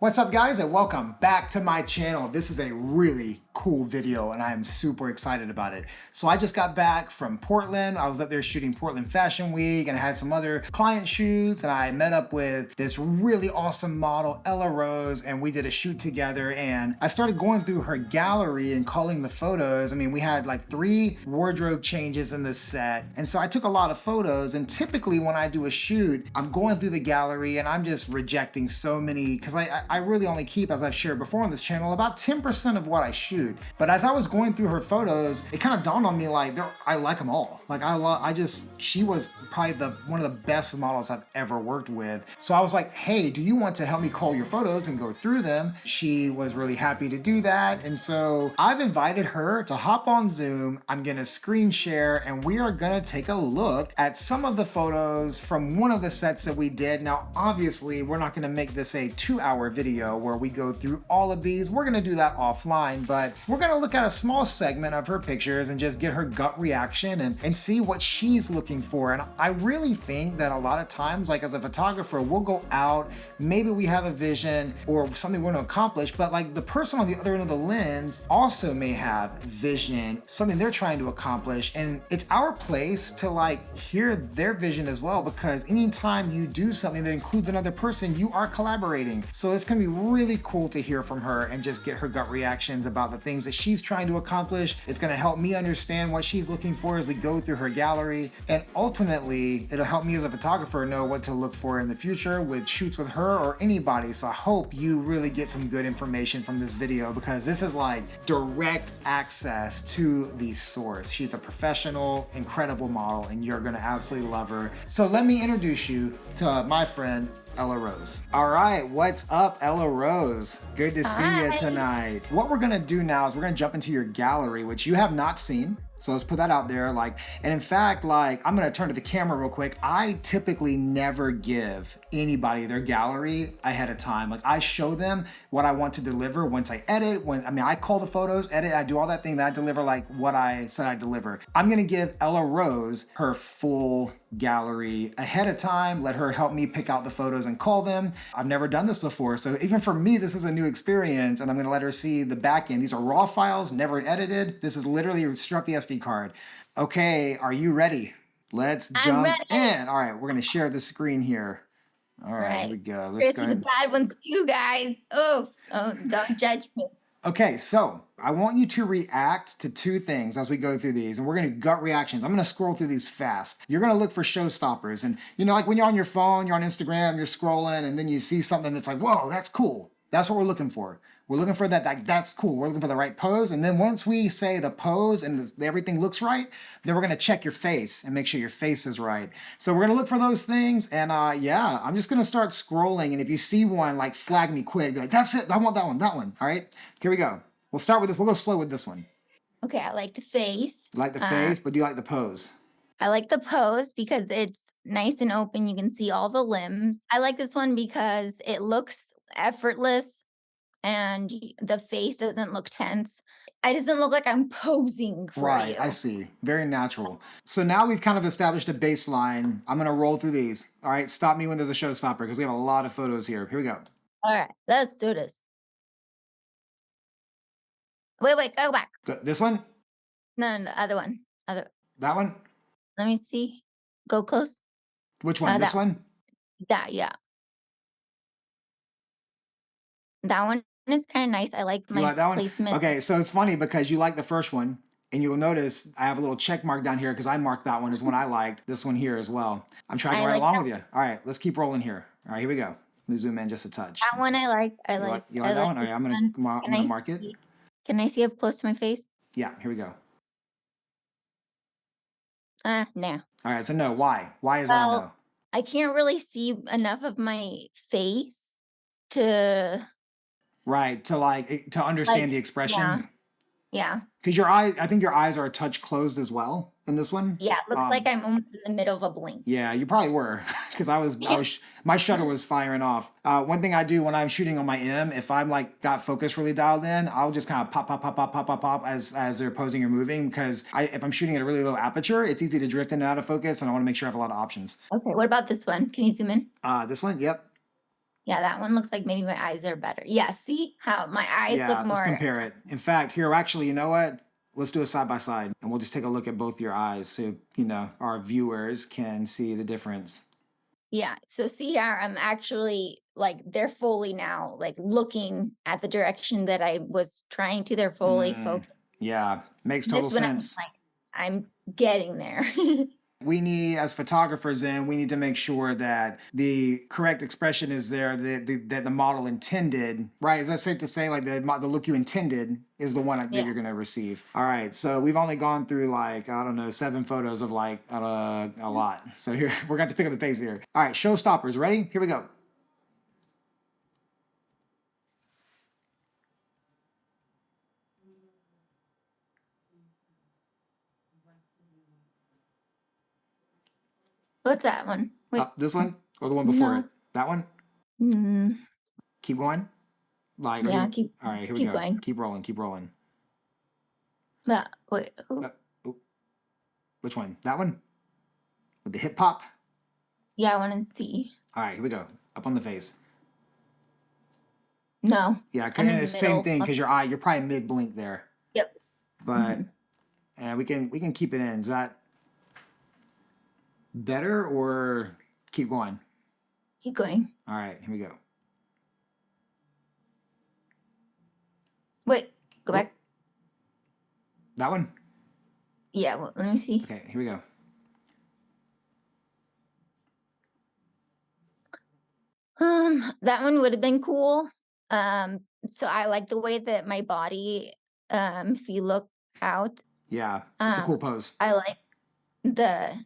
What's up guys, and welcome back to my channel. This is a really cool video and I am super excited about it. So I just got back from Portland. I was up there shooting Portland Fashion Week and I had some other client shoots, and I met up with this really awesome model, EllaRose, and we did a shoot together, and I started going through her gallery and culling the photos. I mean, we had like 3 wardrobe changes in this set, and so I took a lot of photos, and typically when I do a shoot, I'm going through the gallery and I'm just rejecting so many, because I really only keep, as I've shared before on this channel, about 10% of what I shoot. But as I was going through her photos, it kind of dawned on me like I like them all. Like she was probably one of the best models I've ever worked with. So I was like, hey, do you want to help me cull your photos and go through them? She was really happy to do that. And so I've invited her to hop on Zoom. I'm gonna screen share and we are gonna take a look at some of the photos from one of the sets that we did. Now, obviously, we're not gonna make this a 2-hour video where we go through all of these. We're gonna do that offline, but we're gonna look at a small segment of her pictures and just get her gut reaction and see what she's looking for. And I really think that a lot of times, like as a photographer, we'll go out, maybe we have a vision or something we want to accomplish, but like the person on the other end of the lens also may have vision, something they're trying to accomplish. And it's our place to like hear their vision as well, because anytime you do something that includes another person, you are collaborating. So it's gonna be really cool to hear from her and just get her gut reactions about the things that she's trying to accomplish. It's gonna help me understand what she's looking for as we go through her gallery. And ultimately, it'll help me as a photographer know what to look for in the future with shoots with her or anybody. So I hope you really get some good information from this video, because this is like direct access to the source. She's a professional, incredible model, and you're gonna absolutely love her. So let me introduce you to my friend, EllaRose. All right, what's up, EllaRose? Good to see you tonight. What we're gonna do now is we're gonna jump into your gallery, which you have not seen. So let's put that out there. And in fact, I'm gonna turn to the camera real quick. I typically never give anybody their gallery ahead of time. Like, I show them what I want to deliver once I edit. I call the photos, edit, I do all that thing, then I deliver like what I said I deliver. I'm gonna give EllaRose her full gallery ahead of time, let her help me pick out the photos and call them. I've never done this before, so even for me, this is a new experience, and I'm gonna let her see the back end. These are raw files, never edited. This is literally straight up the SD card. Okay, are you ready? Let's jump in. All right, we're gonna share the screen here. All right, here we go. Let's go. The bad ones too, guys. Oh, don't judge me. Okay, so I want you to react to 2 things as we go through these, and we're gonna gut reactions. I'm gonna scroll through these fast. You're gonna look for showstoppers, and like when you're on your phone, you're on Instagram, you're scrolling, and then you see something that's like, whoa, that's cool. That's what we're looking for. We're looking for that's cool. We're looking for the right pose, and then once we say the pose and everything looks right, then we're gonna check your face and make sure your face is right. So we're gonna look for those things, and yeah, I'm just gonna start scrolling, and if you see one, like flag me quick. Be like, that's it, I want that one. All right, here we go. We'll start with this. We'll go slow with this one. Okay, I like the face. You like the face, but do you like the pose? I like the pose because it's nice and open. You can see all the limbs. I like this one because it looks effortless and the face doesn't look tense. It doesn't look like I'm posing for Right, you. I see. Very natural. So now we've kind of established a baseline. I'm going to roll through these. All right, stop me when there's a showstopper, because we have a lot of photos here. Here we go. All right, let's do this. Wait, go back. This one? No, the other one. That one? Let me see. Go close. Which one? This one? That, yeah. That one is kind of nice. I like my placement. Okay, so it's funny because you like the first one, and you'll notice I have a little check mark down here because I marked that one as one I liked. This one here as well. I'm trying to ride along with you. All right, let's keep rolling here. All right, here we go. Let me zoom in just a touch. That one I like. You like that one? All right, I'm gonna mark it. Can I see up close to my face? Yeah, here we go. No. All right, so no. Why? Why is that a no? I can't really see enough of my face to... Right, to understand the expression. Yeah. Because I think your eyes are a touch closed as well in this one. Yeah, it looks like I'm almost in the middle of a blink. Yeah, you probably were, because my shutter was firing off. One thing I do when I'm shooting on my M, if I'm got focus really dialed in, I'll just kind of pop as they're posing or moving, because if I'm shooting at a really low aperture, it's easy to drift in and out of focus, and I want to make sure I have a lot of options. Okay, what about this one? Can you zoom in? This one, yep. Yeah, that one looks like maybe my eyes are better. Yeah, see how my eyes look Yeah, let's more. compare it. In fact, here, actually, you know what? Let's do a side by side and we'll just take a look at both your eyes so, our viewers can see the difference. Yeah, so see here, I'm actually like they're fully now like looking at the direction that I was trying to. They're fully Mm, focused. yeah, makes total This one sense. I'm getting there. We need, as photographers, then we need to make sure that the correct expression is there, that the model intended, right? Is that safe to say, like the look you intended is the one that Yeah. you're gonna receive? All right, so we've only gone through like, I don't know, 7 photos of like a lot. So here we're going to pick up the pace here. All right, showstoppers, ready? Here we go. What's that one? Wait, This one or the one before it? no. That one. Mm, Keep going. Like, or do yeah, you? All right, here we keep go. going. Keep rolling. Keep rolling. That wait, Uh, oh, oh, which one? That one with the hip hop. yeah, I want to see. All right, here we go. Up on the face. No, Yeah, I'm and in the it's the same middle. thing because your eye, you're probably mid blink there. Yep. But Mhm. we can keep it in. Is that better or keep going? Keep going. All right, here we go. Wait, go Oh, back. that one. Yeah, well, let me see. Okay, here we go. That one would have been cool. So I like the way that my body, if you look out, Yeah, it's a um, cool pose. I like the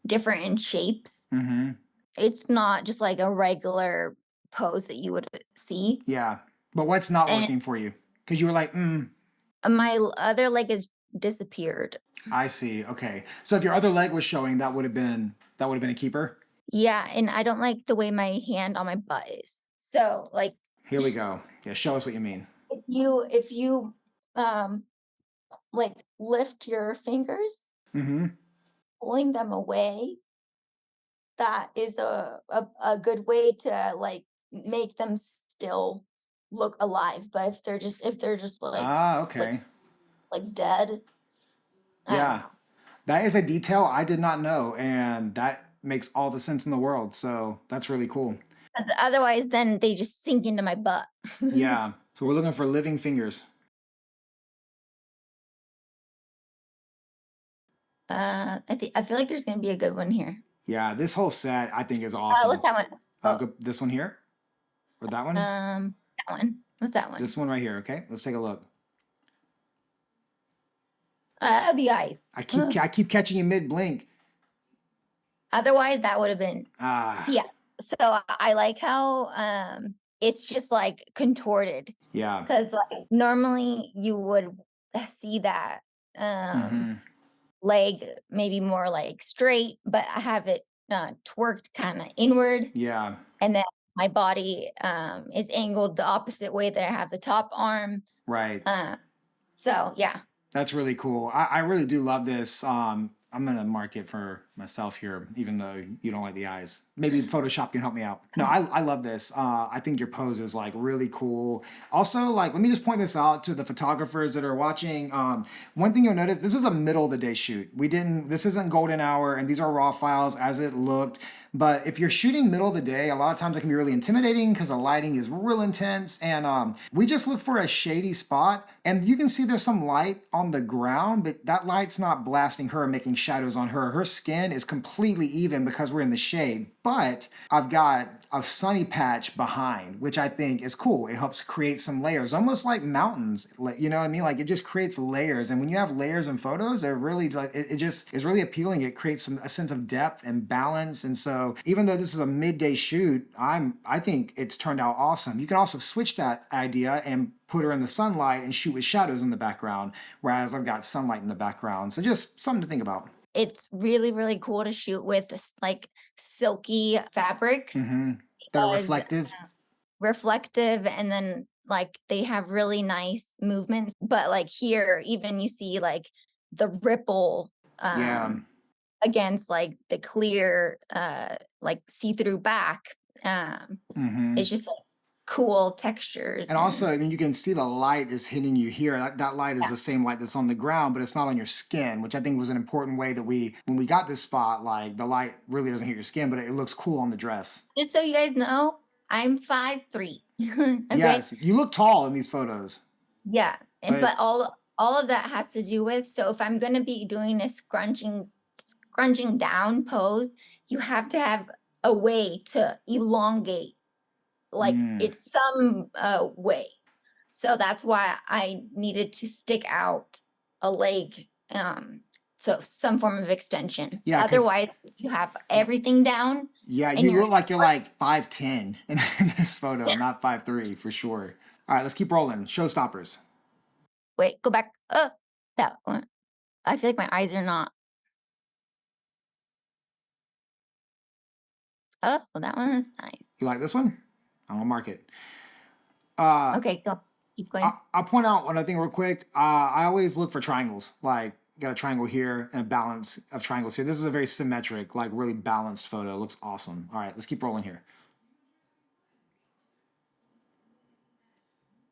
different in shapes. Mm-hmm. It's not just like a regular pose that you would see. Yeah, but what's not And working for you? Because you were like, my other leg has disappeared. I see. Okay, so if your other leg was showing, that would have been a keeper. Yeah, and I don't like the way my hand on my butt is. So like Here we go. Yeah, show us what you mean. if you um like lift your fingers, Mm-hmm. pulling them away, that is a good way to like make them still look alive. But if they're just Ah, like okay. like dead, I don't Yeah, know. that is a detail I did not know, and that makes all the sense in the world. So that's really cool. 'Cause otherwise then they just sink into my butt. Yeah. So we're looking for living fingers. I feel like there's gonna be a good one here. Yeah, this whole set I think is What's awesome. that one? Oh, This one here or that one? that one. What's that one? This one right here. Okay, let's take a look. The eyes. I keep Ugh. I keep catching you mid blink. Otherwise, that would have been Ah, yeah. So I like how it's just like contorted yeah. because like normally you would see that um Mm-hmm. leg maybe more like straight, but I have it twerked kind of inward, Yeah. and then my body is angled the opposite way that I have the top arm. Right. Uh, so yeah, That's really cool. I really do love this. I'm gonna mark it for myself here, even though you don't like the eyes. Maybe Photoshop can help me out. No, I love this. I think your pose is like really cool. Also, like, let me just point this out to the photographers that are watching. One thing you'll notice, this is a middle of the day shoot. This isn't golden hour, and these are raw files as it looked. But if you're shooting middle of the day, a lot of times it can be really intimidating because the lighting is real intense. And we just look for a shady spot. And you can see there's some light on the ground, but that light's not blasting her, making shadows on her. Her skin is completely even because we're in the shade. But I've got a sunny patch behind, which I think is cool. It helps create some layers, almost like mountains. You know what I mean? Like it just creates layers. And when you have layers in photos, they're really like it just is really appealing. It creates a sense of depth and balance. And so even though this is a midday shoot, I think it's turned out awesome. You can also switch that idea and put her in the sunlight and shoot with shadows in the background, whereas I've got sunlight in the background. So just something to think about. it's really really cool to shoot with this like silky fabrics Mm-hmm. That are because reflective. reflective and then like they have really nice movements, but like here even you see like the ripple Yeah. against like the clear like see-through back, It's just like cool textures And also, and I mean, you can see the light is hitting you here. That light is yeah. the same light that's on the ground, but it's not on your skin, which I think was an important way that when we got this spot, like the light really doesn't hit your skin, but it looks cool on the dress. Just so you guys know, I'm 5'3". Okay? Yes, you look tall in these photos, Yeah, and but but all of that has to do with, so if I'm gonna be doing a scrunching down pose, you have to have a way to elongate, like, mm, it's some, way. So that's why I needed to stick out a leg, so some form of extension. yeah, because Otherwise, you have everything down yeah, and you you're look like you're like 5'10" in this photo, not 5'3" for sure. All right, let's keep rolling. Showstoppers. wait, go back. Oh, that one. I feel like my eyes are not. Oh, well, that one is nice. You like this one? I'm gonna mark it. Uh, Okay, go. Keep going. I'll point out one other thing real quick. I always look for triangles. Like, got a triangle here and a balance of triangles here. This is a very symmetric, like really balanced photo. It looks awesome. All right, let's keep rolling here.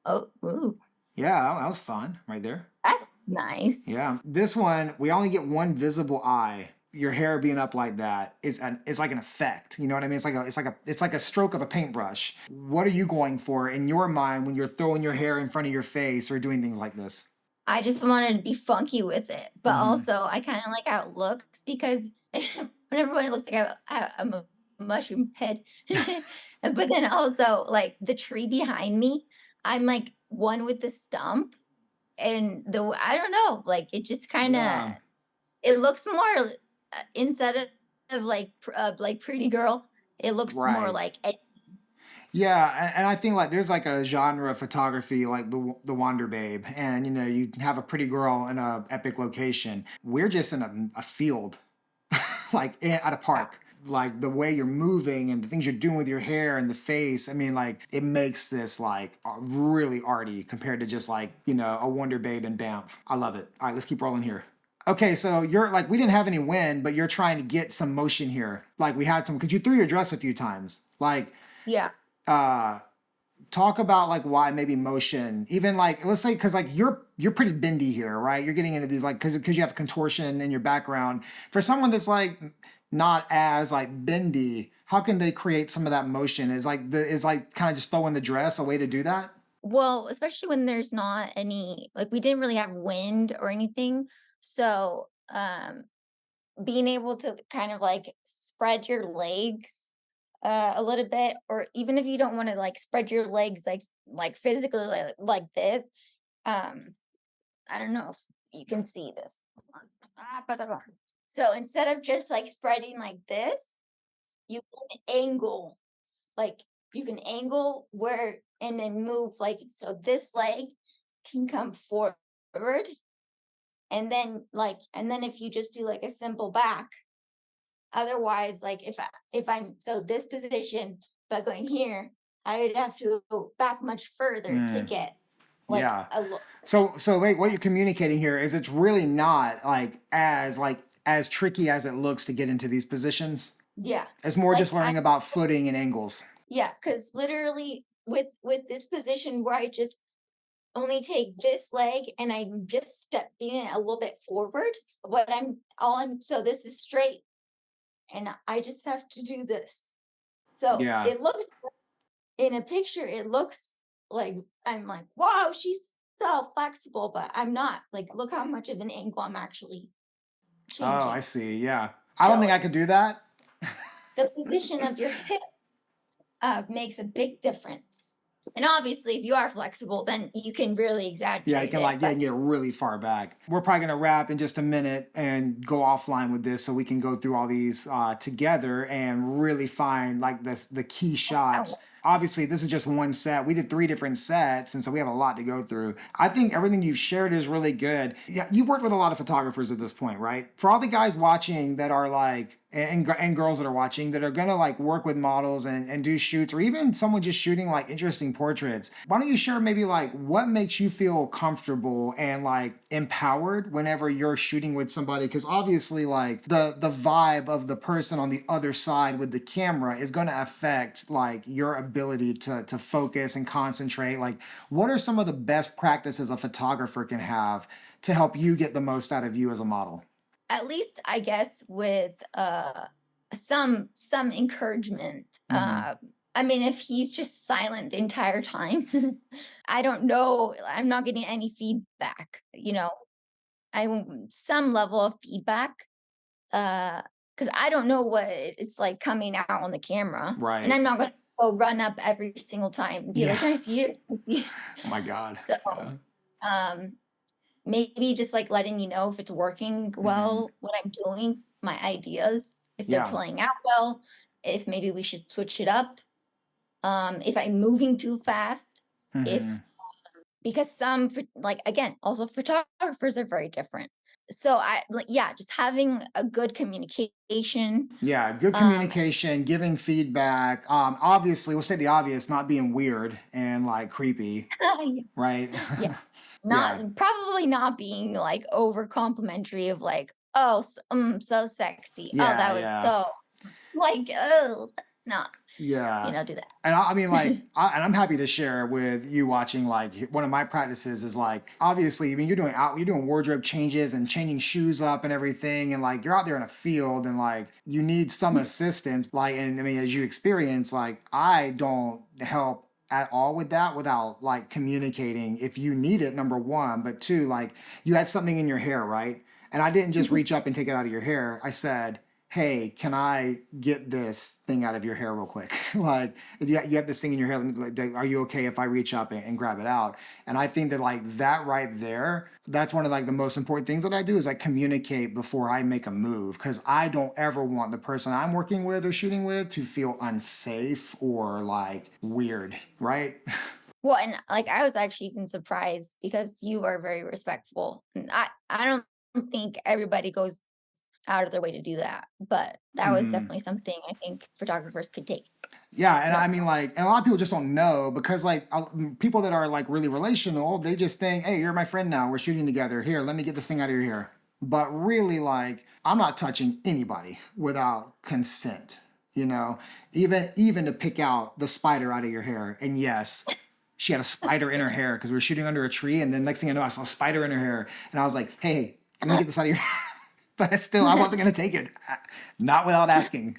Oh, ooh, Yeah, that was fun right there. that's nice. Yeah, this one we only get one visible eye. Your hair being up like that it's like an effect. You know what I mean? It's like a stroke of a paintbrush. What are you going for in your mind when you're throwing your hair in front of your face or doing things like this? I just wanted to be funky with it, but Mm-hmm. also I kind of like how it looks because when everybody looks like I'm a mushroom head, but then also like the tree behind me, I'm like one with the stump, and I don't know, like it just kind of Yeah. it looks more instead of like pretty girl, it looks more Right. like Yeah, and I think like there's like a genre of photography like the Wander Babe, and you know you have a pretty girl in a epic location. We're just in a field, like at a park. Like the way you're moving and the things you're doing with your hair and the face. I mean, like it makes this like really arty compared to just like you know a Wonder Babe in Banff. I love it. All right, let's keep rolling here. Okay, so you're like we didn't have any wind, but you're trying to get some motion here. Like we had some because you threw your dress a few times. Like yeah. uh talk about like why maybe motion even like let's say because like you're pretty bendy here, right? You're getting into these like because you have contortion in your background. For someone that's like not as like bendy, how can they create some of that motion? Is like kind of just throwing the dress a way to do that? Well, especially when there's not any, like we didn't really have wind or anything. So, being able to kind of like spread your legs a little bit, or even if you don't want to like spread your legs like physically like this, um, I don't know if you can see this. So instead of just like spreading like this, you can angle, like you can angle where and then move like so this leg can come forward, and then if you just do like a simple back, otherwise like if I'm so this position but going here, I would have to go back much further to Mm, get like yeah. a look. So wait, what you're communicating here is it's really not like as tricky as it looks to get into these positions. Yeah, It's more like just learning about footing and angles. yeah, because literally with this position where I just only take this leg and I'm just stepping it a little bit forward. So this is straight and I just have to do this. So Yeah. it looks in a picture, it looks like I'm like, wow, she's so flexible, but I'm not. Like, look how much of an angle I'm actually Oh, I changing. see. Yeah. I don't think So I could do that. the position of your hip makes a big difference. And obviously, if you are flexible, then you can really Yeah, you exaggerate can it. like But get really far back. We're probably gonna wrap in just a minute and go offline with this so we can go through all these together and really find like the key shots. Obviously, this is just one set. We did 3 different sets, and so we have a lot to go through. I think everything you've shared is really good. Yeah, you've worked with a lot of photographers at this point, right? For all the guys watching that are like and girls that are watching that are gonna like work with models and do shoots, or even someone just shooting like interesting portraits. Why don't you share maybe like what makes you feel comfortable and like empowered whenever you're shooting with somebody? Because obviously like the vibe of the person on the other side with the camera is gonna affect like your ability to focus and concentrate. Like what are some of the best practices a photographer can have to help you get the most out of you as a model? At least I guess with some encouragement. Mm-hmm. I mean, if he's just silent the entire time, I don't know. I'm not getting any feedback. Some level of feedback. Because I don't know what it's like coming out on the camera, and Right. I'm not gonna go run up every single time and be Yeah. like, "Can I see it? Can I see it?" Oh my God. So, Yeah. um, maybe just like letting you know if it's working Hmm. well, what I'm doing, my ideas, if they're Yeah. playing out well, if maybe we should switch it up, if I'm moving too fast, if Hmm. because like again, also photographers are very different. So I like yeah, just having a good communication. Yeah. Good Um, communication, giving feedback. Obviously, we'll state the obvious, not being weird and like creepy, right? yeah, Yeah. not probably not being like over complimentary of like, oh, so sexy. Oh, Yeah. that was Yeah. so like, oh, let's not, Yeah. do that. And I mean, like, and I'm happy to share with you watching. Like, one of my practices is like, obviously, I mean, you're doing wardrobe changes and changing shoes up and everything, and like, you're out there in a field, and like, you need some assistance. Like, and I mean, as you experience, like, I don't help at all with that without like communicating if you need it, number one, but two, like, you had something in your hair, right? And I didn't just reach up and take it out of your hair. I said, hey, can I get this thing out of your hair real quick? Like, you have this thing in your hair. Are you okay if I reach up and grab it out? And I think that like that right there, that's one of like the most important things that I do is I communicate before I make a move, because I don't ever want the person I'm working with or shooting with to feel unsafe or like weird, right? Well, and like I was actually even surprised because you are very respectful, and I don't think everybody goes out of their way to do that, but that was Hmm. definitely something I think photographers could take Yeah, and I note mean, on. like, and a lot of people just don't know because, like, people that are like really relational, they just think, "Hey, you're my friend now. We're shooting together. Here, let me get this thing out of your hair." But really, like, I'm not touching anybody without consent. You know, even to pick out the spider out of your hair. And yes, she had a spider in her hair because we were shooting under a tree, and then next thing I know, I saw a spider in her hair, and I was like, "Hey, let me get this out of your." But still, I wasn't gonna take it, not without asking.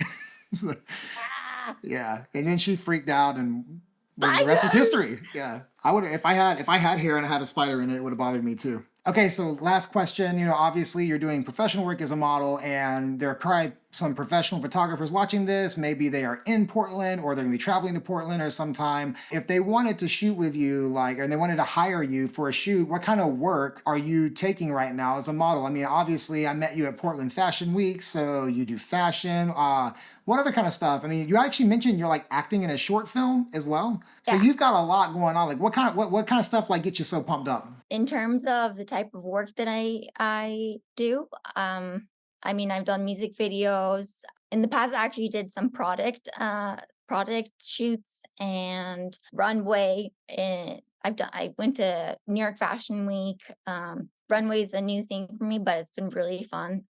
So, Ah, yeah, and then she freaked out, and the rest was spiders! history. Yeah, I would if I had hair and I had a spider in it, it would have bothered me too. Okay, so last question. You know, obviously you're doing professional work as a model, and there are probably some professional photographers watching this. Maybe they are in Portland, or they're gonna be traveling to Portland or sometime. If they wanted to shoot with you, like, and they wanted to hire you for a shoot, what kind of work are you taking right now as a model? I mean, obviously I met you at Portland Fashion Week, so you do fashion. What other kind of stuff? I mean, you actually mentioned you're like acting in a short film as well. So Yeah. you've got a lot going on. Like, what kind of stuff like gets you so pumped up? In terms of the type of work that I do, I mean, I've done music videos. In the past, I actually did some product shoots and runway. And I went to New York Fashion Week. Runway is a new thing for me, but it's been really fun.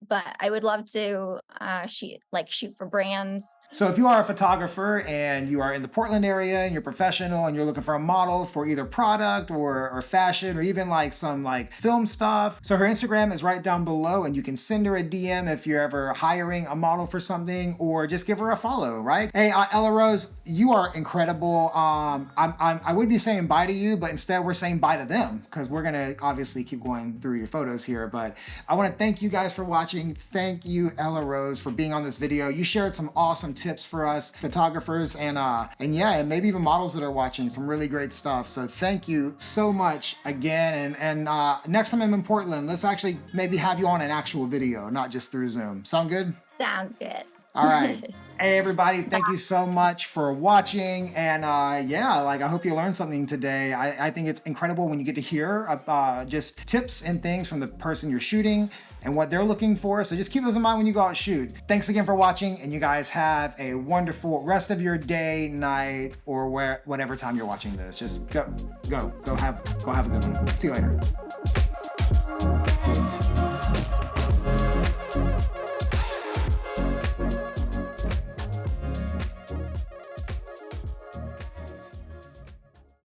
But I would love to shoot for brands. So if you are a photographer and you are in the Portland area and you're professional and you're looking for a model for either product or fashion or even like some like film stuff, so her Instagram is right down below and you can send her a DM if you're ever hiring a model for something, or just give her a follow, right? Hey, EllaRose, you are incredible. I would be saying bye to you, but instead we're saying bye to them because we're gonna obviously keep going through your photos here. But I want to thank you guys for watching. Thank you, EllaRose, for being on this video. You shared some awesome tips for us photographers and yeah, and maybe even models that are watching. Some really great stuff. So thank you so much again. And next time I'm in Portland, let's actually maybe have you on an actual video, not just through Zoom. Sound good? Sounds All right. good. Hey everybody, thank you so much for watching. And yeah, like I hope you learned something today. I think it's incredible when you get to hear just tips and things from the person you're shooting and what they're looking for. So just keep those in mind when you go out shoot. Thanks again for watching, and you guys have a wonderful rest of your day, night, or whatever time you're watching this. Just go have a good one. See you later.